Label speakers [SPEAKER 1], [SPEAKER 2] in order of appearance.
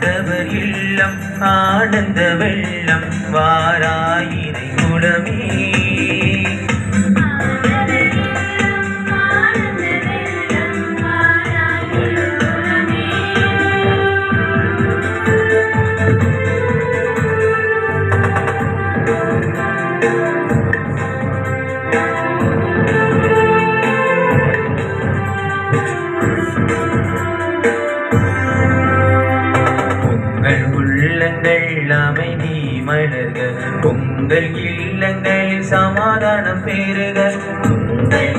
[SPEAKER 1] ஆண்டவர் இல்லம் ஆனந்த வெள்ளம் வாராயினை குலமே உள்ளங்கள் அமைதி மலர்க உங்கள் இல்லங்களில் சமாதானம் பெறுக உங்கள்